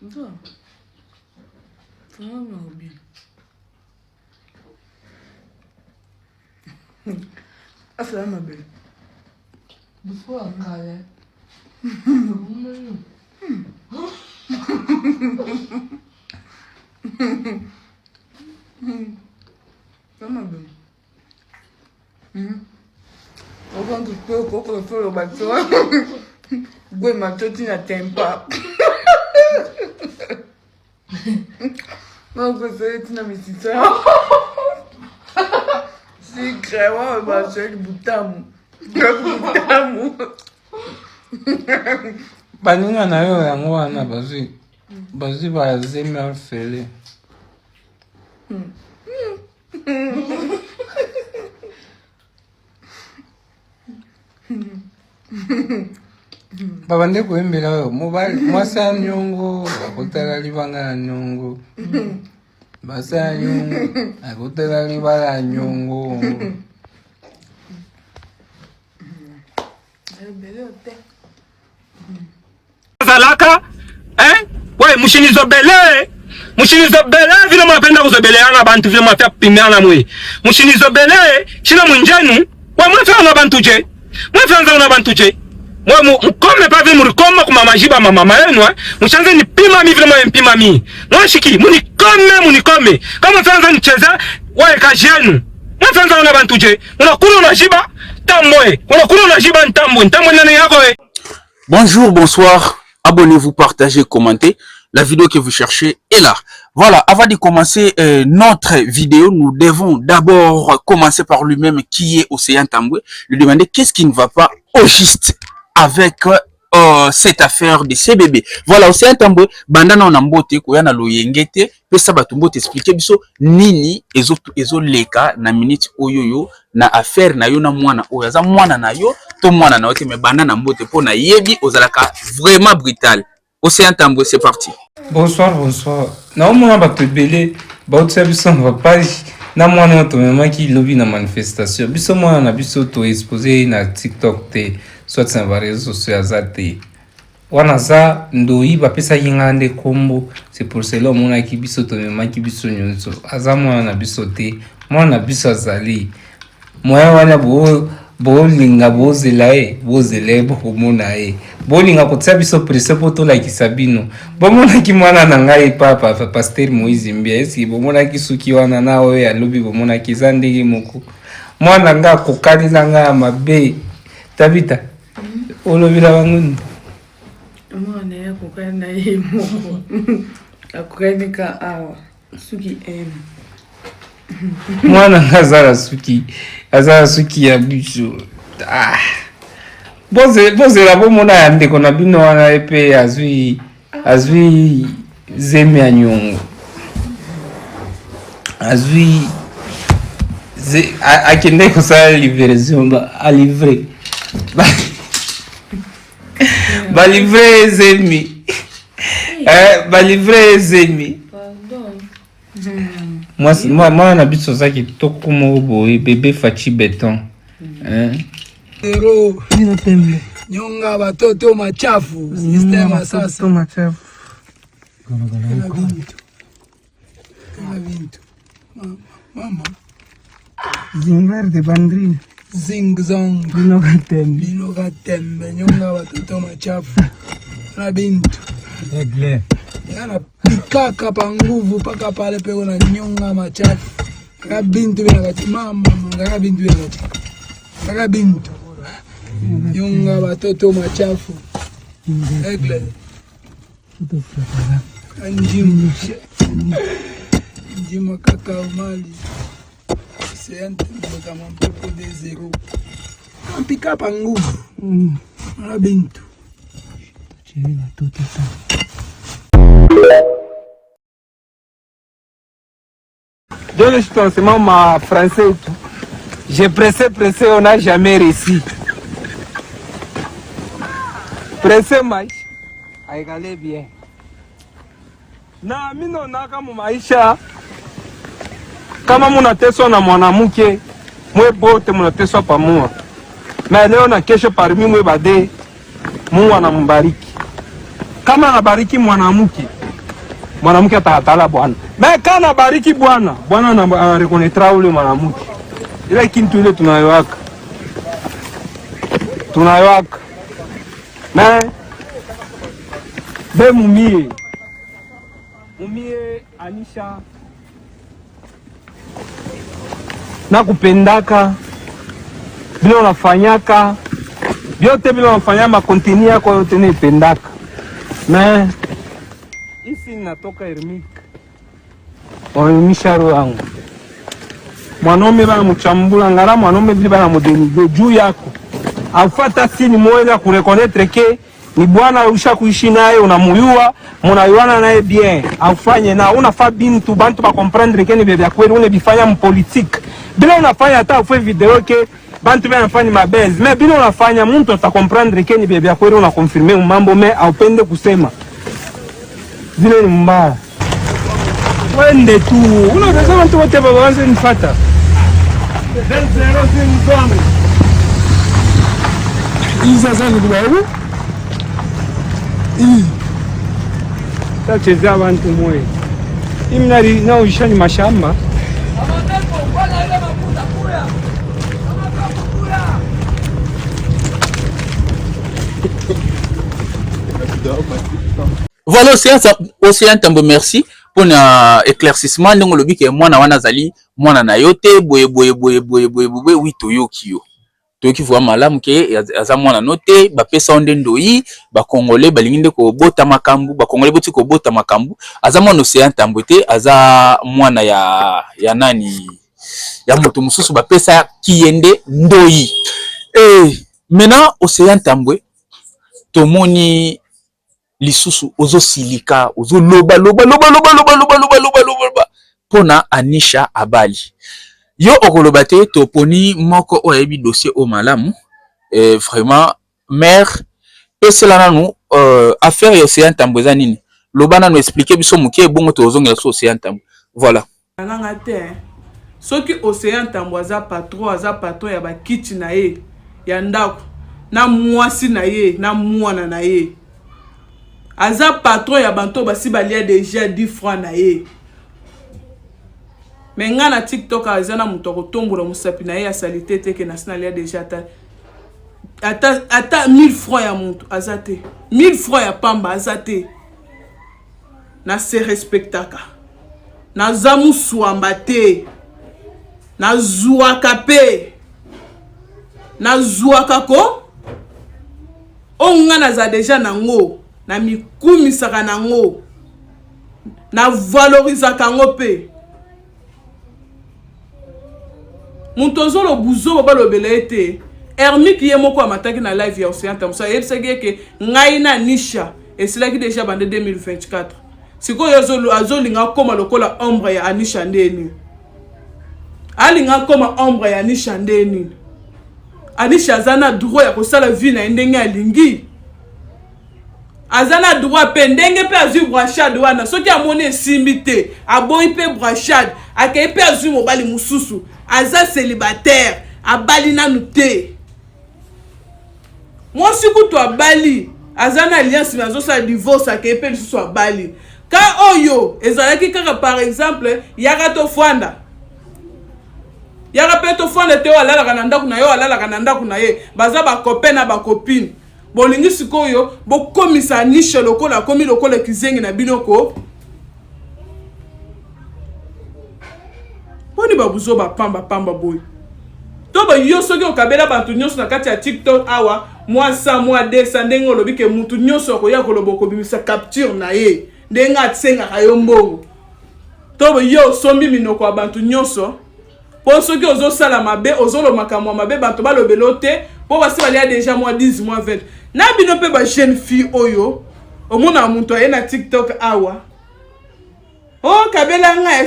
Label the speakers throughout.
Speaker 1: Ndio. Tunaona ubi. Assalamu alaikum.
Speaker 2: Before kale.
Speaker 1: Come on, baby. I want to go for the back to go my touching a temper. Não gostei de não me sentir. Se creva, vai ser butamo. Butamo.
Speaker 3: Baninga na yo yango wana bazwi bazemi afele. Babande kuimbira yo mwasi ya nyongo akutala libanga ya nyongo. Basa ya nyongo akutala libanga ya nyongo.
Speaker 4: Zalaka we mushinizo bele vile mwapenda kuzobeleana bantu vile mwafya kupimiana mwe mushinizo bele china mwinjenu wa mwafya na bantu je mwafya na bantu je mwe mkome pa vile murikoma kuma majiba mama yenu mshanze nipima mi vile mwempima mi mwashiki munikome kama mfanza nicheza wa kazi yenu mwafya na bantu je unakula unajiba tamwe unakula unajiba ntamwe nani yako
Speaker 5: Bonjour, bonsoir. Abonnez-vous, partagez, commentez. La vidéo que vous cherchez est là. Voilà, avant de commencer notre vidéo, nous devons d'abord commencer par lui-même qui est Océan Tambwe. Lui demander qu'est-ce qui ne va pas au juste avec cette affaire de CBB. Voilà, Océan Tambwe, bandana on ambote koyana loyengete, pe sabatumbo t'expliquer biso nini ezo leka na minute oyoyo na affaire na yo na mwana oyo za mwana na yo to mwana na yote me bandana mbote po na yebi ozalaka vraiment brutal. Océan Tambwe, c'est parti.
Speaker 3: Bonsoir. Na omona bato belé bautsa biso na page na mwana to mema ki lobby na manifestation. Biso mwana na biso to exposer na TikTok te soit na ba réseaux sociaux azate. Wana za ndoi bapesa yingande kombo, c'est pour cela mona ki biso to mema ki biso nyonso. Aza mwana na biso te, mwana na biso azali. Moya wana bolinga bozelae bomona e bolinga kotsa biso presse poto la kisabino bomona ki mwana na ngai papa pasteur Moïse Mbia esi bomona ki suki wana na oyo ya lobi bomona ki zandiki moko mwana nga kokali na nga mabe tabita olobila bangu
Speaker 1: mwana ya kokali na ye moko akokali ka awa suki
Speaker 3: mwana nga azala suki ya biso bozela bomona ya ndeko na bino wana epe azwi zemi ya nyongo azwi akende kosala livraison alivre balivre zemi balivre zemi Moi na biso zaki toko mo boy bébé Fachi Béton.
Speaker 2: Ero nino tembe. Nyonga batoto machafu. Sistema sasa.
Speaker 3: Machafu.
Speaker 2: Kana bintu. Mama.
Speaker 3: Zingar de bandrine.
Speaker 2: Zing zong.
Speaker 3: Bino
Speaker 2: gatembe. Nyonga batoto machafu. Kana bintu.
Speaker 3: Egle.
Speaker 2: Yana pikaka pa nguvu paka pale peko na nyonga machafu. Kaka bintu bila kati mama. Kaka bintu bila kati. Kaka bintu. Nyonga batoto machafu. Egle. Anjimu. Anjimu kaka umali. C'est un tempo kama mpepo de zero. Pika pa nguvu. Kaka bintu. Chini na toto sana.
Speaker 3: Je suis enseignement ma français et tout. J'ai pressé, on n'a jamais réussi. Pressé, mais a égalé bien. Na mino naka mumaisha kama munateswa na mwanamke mwe bote munateswa pamoja. Na leo na kesho parmi mwe bade Mungu anambariki. Kama anabariki mwanamke
Speaker 4: mwanamke atatala bwana. Mais kana bariki bwana, bwana anarekonetra ule mwanamke. Ile kintu ile tunayowaka. Mais be mumie Anisha na kupendaka bila unafanyaka vyote bila unafanya makontini yako yote nipendaka. Mais isi natoka Ermik wamisha roho yangu mwanaume bana mchambula ngara mwanaume vile bana modeni juu yako afata sini moja kurekonetre ke ni bwana usha kuishi naye unamuyua munayuana naye bien afanye na unafaa bintu bantu ba comprendre ke ni bebe kweli une bifanya mpolitique bila unafanya hata ufanye video ke bantu banafanya mabezi mais bila unafanya mtu ata comprendre ke ni bebe kweli una confirmer mambo mais aupende kusema zile ni mbaya. Wende tu unaweza watu wote waanze nifuata
Speaker 2: sasa ni kwa hiyo
Speaker 4: tacheza abantu moyo imnari na ushani mashamba
Speaker 5: Voilà, Océan Tambo, merci pour l'éclaircissement. Donc, le but est moi, na zali, moi, na yote, boye, oui, toyoki voit malamu ke, aza moi, na note, ba pesa onde ndoi, ba congolais, ba linginde ko bota makambu, ba congolais boti ko bota makambu, aza moi, Océan Tambo te, aza moi, na ya nani, ya moto mususu, ba pesa kiyende ndoi. Et maintenant, Océan Tambo, tomoni, lisusu ozo silika ozo loba pona Anisha Abali yo okoloba te toponi moko oyebi dossier o malamu vraiment mère pesela nanu affaire ya Océan Tambo za nini loba nanu expliquer biso mukie bongo tozongela so Océan Tambo voilà
Speaker 1: nganga te soki Océan Tambo za patron ya bakiti na ye ya ndako na mwasi na ye na mwana na ye aza patron ya banto basi balia déjà 10 francs na ye mais nga na TikTok azana mutoko tombola musapi na ye ya salité te ke na sinalia déjà ata 1000 francs ya muntu azate 1000 francs ya pamba azate na se respectaka na zamu suamba te na zuaka pe na zuaka ko onga na za déjà nango na mikumisaka nango na valorisaka ngo pe muntozolo buzo balobela ete Ermik ye moko amataki na live ya Océan Tambo sa yebisaki ke ngai na Anisha esilaki déjà bande 2024 sikoyo azolinga koma lokola ombre ya Anisha ndeni alinga koma ombre ya Anisha ndeni Anisha zana droit ya kosala vie na ndenge alingi azana droit pe ndenge pe azu brachade wana soki amoni esimbi te aboyi pe brachade akei pe azu mobali mususu aza célibataire abali nanu te mwasi kutu abali azana alliance na zosa divorce akei pe lisusu abali ka oyo ezalaki kaka par exemple yaka to fwanda yaka pe to fwanda te alalaka na ndako na yo alalaka na ndako na ye baza ba copain na ba copine bolingi sikoyo bokomisa Anisha lokola komi lokola kizengi na binoko boni babuzo ba pamba boy to ba yo soki okabela bantu nyonso na kati ya TikTok awa mwasa mwa desa ndenge olobi ke mutu nyonso akoya koloboko bimisa capture na ye ndenge atsenga kayo mbongo to ba yo sombi minoko ya bantu nyonso po soki ozo sala mabe ozolo makamwa mabe bantu balobelo te po basi balia déjà moins 10 moins 20 na bino pe ba jeune fille oyo omona muntu aye na TikTok awa o kabela nga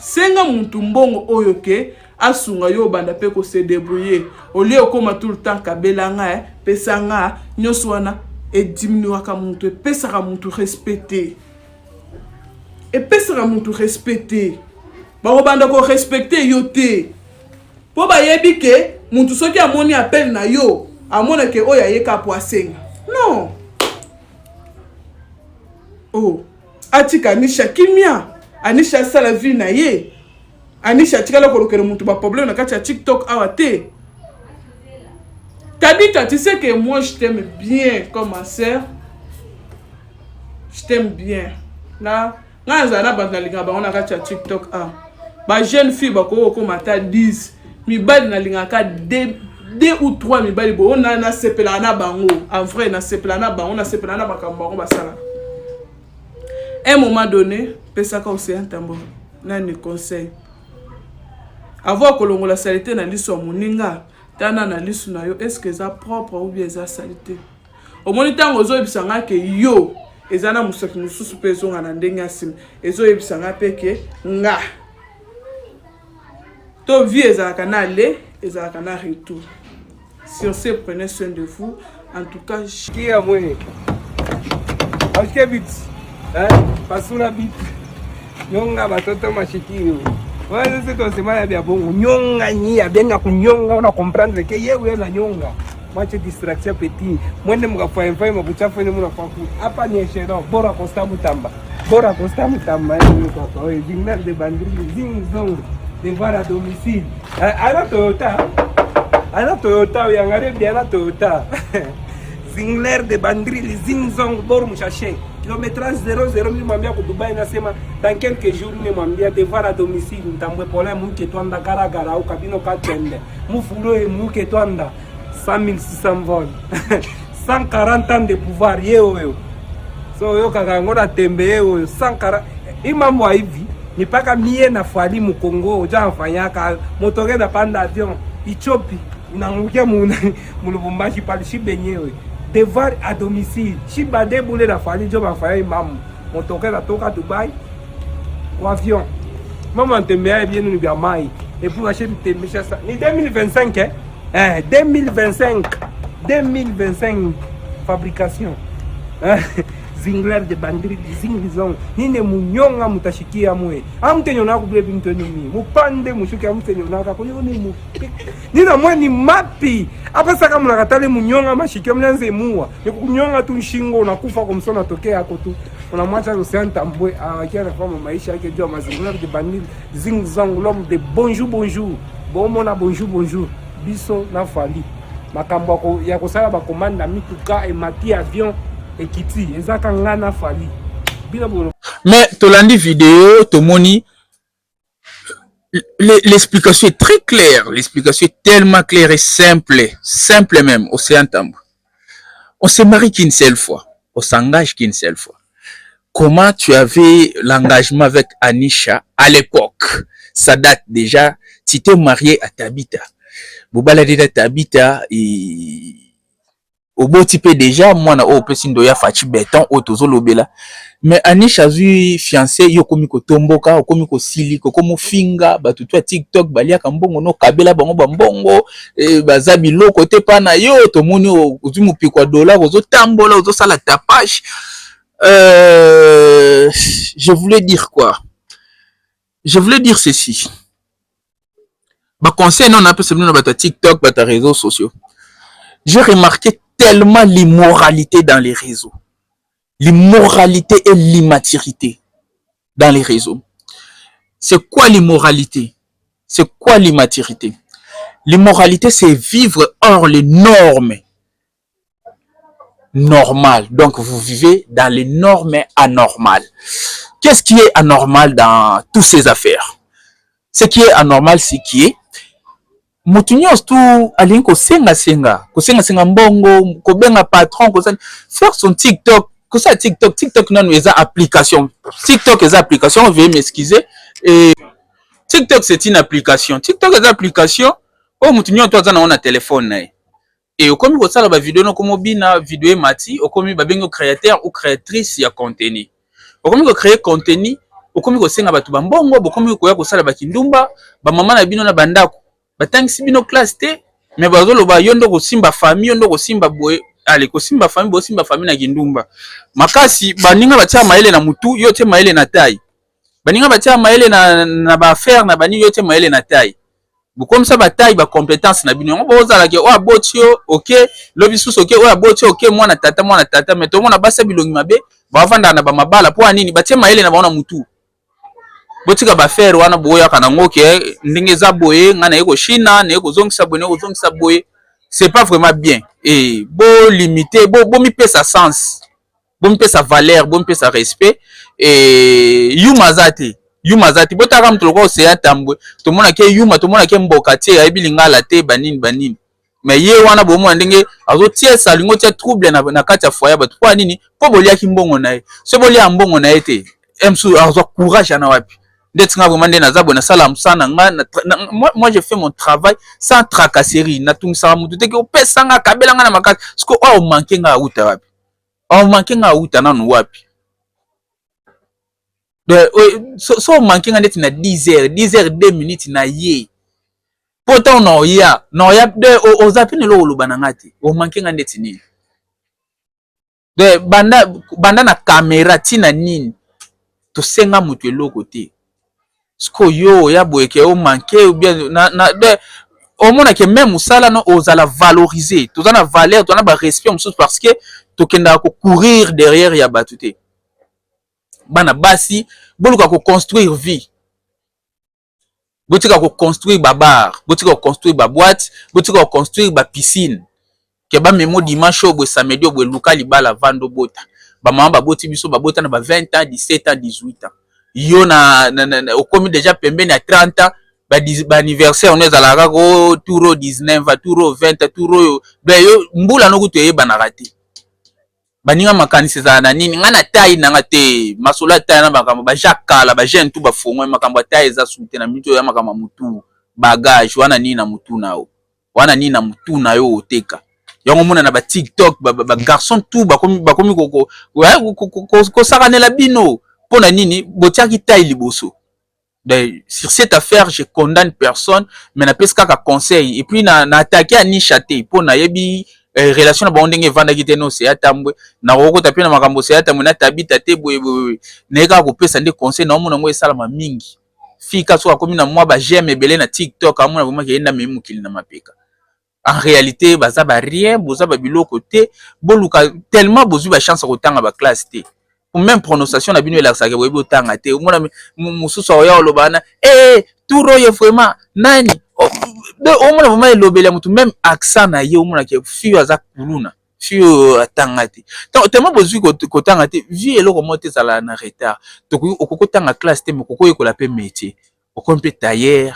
Speaker 1: senga muntu mbongo oyo ke asunga yo banda pe ko se débrouiller au lieu koma tout le temps kabela nga pesa nga nyoso wana e diminuer ka muntu pesa ka muntu respecter e pesa ka muntu respecter ba banda ko respecter yo te po ba yebi ke muntu soki amoni appel na yo amona ke oya yeka po asenga non oh atika Anisha kimia Anisha sala vie na ye Anisha tika la kolokere mutu ba problème na kati ya TikTok awate Tabita, tu sais que moi je t'aime bien comme ma sœur. Je t'aime bien. Là, quand on a bandaliga ba on a kati ya TikTok ba jeune fille ba ko mata 10 mi bad na linga ka 2 ou 3 mi bali bo on a sepela na bango en vrai na sepela na bango na sepela na makambo ba sala. Un moment donné, pesaka océan tambo na ni conseil. Avoir kolongo la salité na liso moninga. Tana na lisu na yo est-ce que ça propre ou bien ça salité au moniteur ozo ebisanga ke yo ezana musaki mususu pezo ngana ndenga sim ezo ebisanga peke nga to vie ezaka na le ezaka na retour sur ce prenez soin de vous en tout cas
Speaker 6: qui a moyen aske bit pasuna bit nyonga batoto mashikiro. Ouais, c'est toi, c'est mal bien bon. Nyonga ni ya bien kunyonga, on a comprendre que yewe na nyonga. Moi c'est distraction petit. Moi ne m'ga fa info mo bucha fa ne mo na fa ku. Apa ni shero, bora costa mutamba. Bora costa mutamba ni ko ko. Zingler de bandri, zing zong. Devoir à domicile. Ana Toyota. Ana Toyota ya ngare bien na Toyota. Zingler de bandri, zing zong bor mu chercher. Kilométrage 00 mwambia ku Dubai nasema dans quelques jours ni mwambia devoir à domicile ntambwe pole muke twanda garagara au kabino katende mufulo e muke twanda 100 600 vols 140 ans de pouvoir yeo so yo kaka ngona tembe yeo 140 imambo hivi ni paka mie na fali mu Kongo ja mfanyaka motoke na panda avion ichopi unangukia mu Lubumbashi pale shibenyewe devoir à domicile. Si bade boule la famille, je vais faire imam. Mon toque la toque à Dubaï. Ou avion. Maman te met bien nous bien maille. Et pour acheter tes méchants ça. Ni 2025 hein. 2025 fabrication. Zingler de bandri zingizong. Ni ne munyonga mutashikia mwe. Amtenyo na kubule bintu nini. Mupande mushuki amtenyo na ka konyo ni mu. Ni na mwe ni mapi. Apa saka mnakatale munyonga mashikia mnanze muwa. Ni kunyonga tu nshingo unakufa kwa msona tokea yako tu. Unamwacha Océan Tambwe akia reforma maisha yake jua mazingler de bandri zingizong l'homme de bonjour. Bomona bonjour. Biso na fali. Makambo ya kosala ba komanda mituka e mati avion.
Speaker 5: Mais Tolandi vidéo, Tomoni, l'explication est très claire. L'explication est tellement claire et simple. Simple même, Océan Tambwe. On se marie qu'une seule fois. On s'engage qu'une seule fois. Comment tu avais l'engagement avec Anisha à l'époque? Ça date déjà. Tu t'es marié à Tabita. Boubala déjà Tabita et... au beau type déjà moi na o pesindo ya fachi béton otozo lobela mais Anisha azui fiancé yo komi ko tomboka o komi ko sili ko komo finga batu tu TikTok balia kambongo no kabela bango bambongo baza biloko te pa na yo to moni ozui mupikwa dollar ozo tambola ozo sala tapage. Je voulais dire quoi? Je voulais dire ceci. Ba conseil non un peu c'est dans bata TikTok bata réseaux sociaux. J'ai remarqué tellement l'immoralité dans les réseaux. L'immoralité et l'immaturité dans les réseaux. C'est quoi l'immoralité? C'est quoi l'immaturité? L'immoralité, c'est vivre hors les normes normales. Donc, vous vivez dans les normes anormales. Qu'est-ce qui est anormal dans toutes ces affaires? Ce qui est anormal, c'est qui est Moutunios tout alien ko senga mbongo ko benga patron ko faire son TikTok ko ça TikTok non les applications TikTok les applications veuillez m'excuser et TikTok c'est une application TikTok les applications oh moutunios toi ça na on a téléphone na et comme ko ça la vidéo no comme bina vidéo mati o comme ba bengo créateur ou créatrice ya contenu o comme ko créer contenu o comme ko senga batu ba mbongo bo comme ko ya ko sala ba kindumba ba mama na bino na bandako batangisi bino classe te mais bazolo ba yondo ko simba famille yondo ko simba boye ale ko simba famille bo simba famille na kindumba makasi baninga batia maele na mutu yote maele na tai baninga batia maele na ba faire na bani yote maele na tai bu comme ça ba tai ba compétence na bino ngo bozala ke o abotio OK lobi susu OK o abotio OK mwana tata mais to mona basa bilongi mabe bavanda na bamabala po anini batie mayele na baona mutu botika bafere wana boya kana ngoke ndenge za boye ngana yeko China na yeko zongisa boye c'est pas vraiment bien et bo limiter bo mi pesa sens bo mi pesa valeur bo mi pesa respect et yumazati botaka mtu lokwa oseya tambwe tomona ke yuma tomona ke mboka tie ya bilingala te banini mais ye wana bomo ndenge azotie salingo tia trouble na kati ya foyer batu kwa nini po bolia ki mbongo na ye so bolia mbongo na ye te emsu azo courage na wapi ndetinga vraiment ndena zabo na sala msana moi je fais mon travail sans tracasserie na tungisa mutu te ke opesa nga kabela nga na makati siko o manke nga uta wapi o manke nga uta nanu wapi so manke nga ndeti na 10h 2 minutes na ye pourtant no ya de ozapine lo olubana ngati o manke nga ndeti nini de banda na camera tina nini to senga mutu eloko te sko yo ya boyeke o manke ou bien na de au moins que même musala no ozala valoriser to na valeur to na ba respect mususu parce que to kenda ko courir derrière ya batute bana basi boluka ko construire vie botika ko construire ba bar botika ko construire ba boîte botika ko construire ba piscine ke ba memo dimanche au samedi au luka libala vando bota ba mama ba boti biso ba bota na ba 20 ans 17 ans 18 ans yo na au commis déjà pembeni à 30 ans ba anniversaire on est à la rago touro 19 touro 20 touro ben yo mbula no kutu yeba na rati baninga makanisi za na nini ngana tai na ngate masola tai na makambo ba jakala ba jeune tout ba fongwe makambo tai za sute na mito ya makambo mutu bagage wana nini na mutu nao wana nini na mutu na yo oteka yango mona na ba TikTok ba garçon tout ba komi ko sakanela bino pona nini botiaki tai liboso. Sur cette affaire, je condamne personne, mais na pesa ka conseil et puis na attaquer à nichate pour na yebi relation na bondenge vanda kiteno se atambwe na roko tapena makambo se atambwe na tabita te boye neka ko pesa nde conseil na mona ngo esala ma mingi fika so akomi na mwa ba j'aime belé na TikTok amona vraiment ke enda memu kili na mapeka. En réalité baza ba rien boza ba biloko te boluka tellement bozu ba chance ko tanga ba classe te. Même prononciation na bino la sake boyebi otanga te omona mususu oya olobana turo ye vraiment nani omona vraiment elobela mutu même accent na ye omona ke fio aza kuluna fio atanga te tellement bozwi ko tanga te vie eloko mote zala na retard to okoko tanga classe te moko yekola pe métier okompe tailleur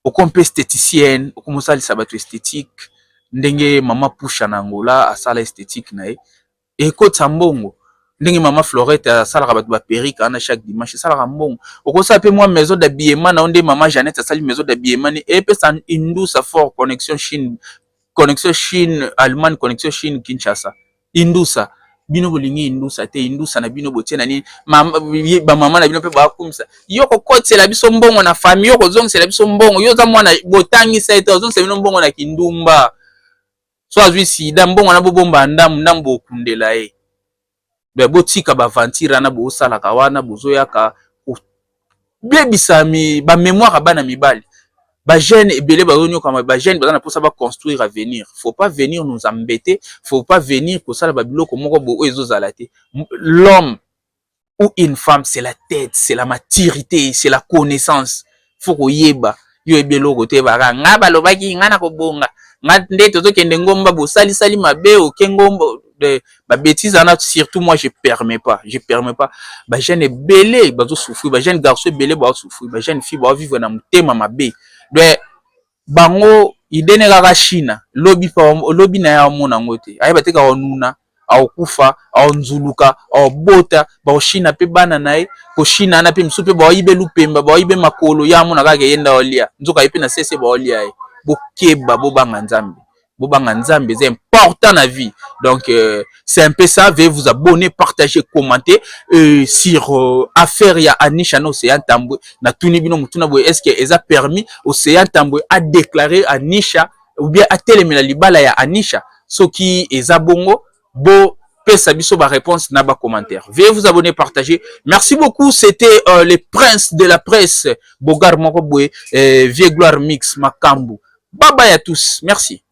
Speaker 5: okompe esthéticienne okomosa lisabatu esthétique ndenge mama pusha na ngola asala esthétique na ye ekota mbongo ndenge mama Florette asalaka bato ba perruque ana chaque dimanche asalaka mbongo okosa pe moi maison d'habillement na onde mama Jeannette asali maison d'habillement et pe sa Indusa fort connexion Chine Allemagne connexion Chine Kinshasa Indusa bino bolingi Indusa te Indusa na bino botie na nini ba mama na bino pe ba kumisa yo ko kotela biso mbongo na famille yo ko zongisa biso mbongo yo za mwana botangi sa ete zongisa bino mbongo na kindumba so azwi sida mbongo na bobomba ndambo okundela e be botika ba vantira na bo sala kawana bozoyaka bebisami ba mémoire bana mibali ba jeune ebele ba zonyo kama ba jeune bazana posa ba construire avenir faut pas venir nous embêter faut pas venir ko sala ba biloko moko bo ezozala te l'homme ou une femme c'est la tête c'est la maturité c'est la connaissance faut ko yeba yo ebelo ko te bara nga balobaki nga na ko bonga nga ndeto to kende ngomba bo sali mabe o kengombo de ba bêtise ana surtout moi je permets pas ba jeune belé bazo souffrir ba jeune garçon belé ba souffrir ba jeune fille ba vivre na mutema mabe de bango idene kaka China lobi na ya mona ngote ayeba teka onuna au kufa au nzuluka au bota ba China pe bana nae ko China na pe msupe ba ibe lupemba ba ibe makolo ya mona kaka yenda olia nzoka ipe na sese ba olia e bokeba bobanga nzambe c'est important na vie donc c'est un peu ça. Veuillez vous abonner, partager, commenter sur affaire ya Anisha no Océan Tambwe na tuni bino mutuna boye est-ce que eza permis Océan Tambwe a déclaré Anisha ou bien a telemela libala ya Anisha soki eza bongo bo pesa biso ba réponse na ba commentaire. Veuillez vous abonner, partager. Merci beaucoup, c'était les princes de la presse Bogar Moko Boye Vieux Gloire Mix Makambu. Bye bye à tous, merci.